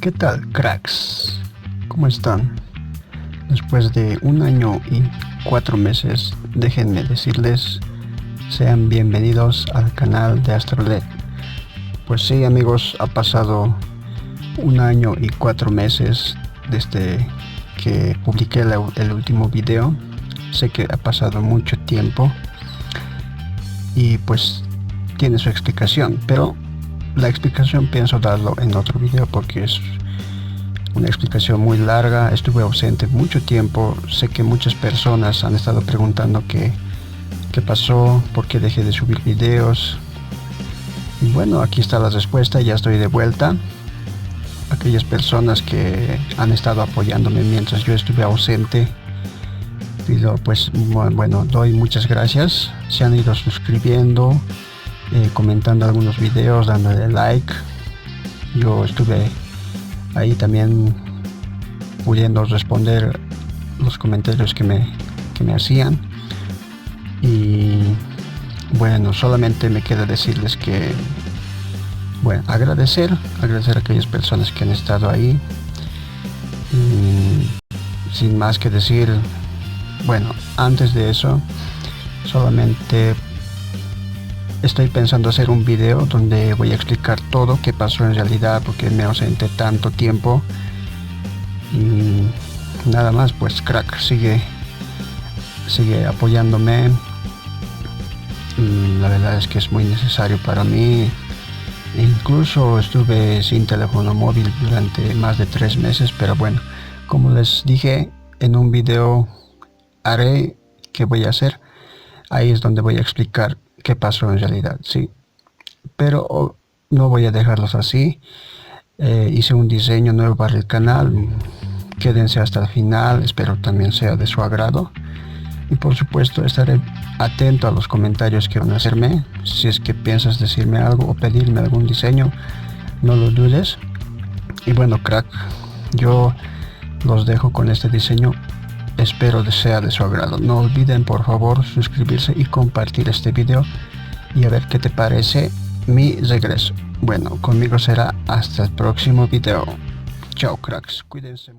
¿Qué tal, cracks? ¿Cómo están? Después de 1 año y 4 meses, déjenme decirles, sean bienvenidos al canal de AstroLed. Pues sí, amigos, ha pasado 1 año y 4 meses desde que publiqué el último video. Sé que ha pasado mucho tiempo y pues tiene su explicación, pero la explicación pienso darlo en otro video porque es una explicación muy larga. Estuve ausente mucho tiempo. Sé que muchas personas han estado preguntando qué pasó, por qué dejé de subir videos. Y bueno, aquí está la respuesta, ya estoy de vuelta. Aquellas personas que han estado apoyándome mientras yo estuve ausente, doy muchas gracias. Se han ido suscribiendo, comentando algunos videos, dándole like. Yo estuve ahí también pudiendo responder los comentarios que me hacían. Y bueno, solamente me queda decirles que agradecer a aquellas personas que han estado ahí. Y sin más que decir, antes de eso, solamente estoy pensando hacer un video donde voy a explicar todo qué pasó en realidad, porque me ausenté tanto tiempo. Y nada más, pues crack, sigue apoyándome. La verdad es que es muy necesario para mí. Incluso estuve sin teléfono móvil durante más de 3 meses, pero bueno, como les dije en un video que voy a hacer, ahí es donde voy a explicar qué pasó en realidad, sí. Pero no voy a dejarlos así. Hice un diseño nuevo para el canal. Quédense hasta el final, espero también sea de su agrado. Y por supuesto estaré atento a los comentarios que van a hacerme. Si es que piensas decirme algo o pedirme algún diseño, no lo dudes. Y bueno, crack, yo los dejo con este diseño. Espero que sea de su agrado. No olviden por favor suscribirse y compartir este video. Y a ver qué te parece mi regreso. Bueno, conmigo será hasta el próximo video. Chao, cracks, cuídense.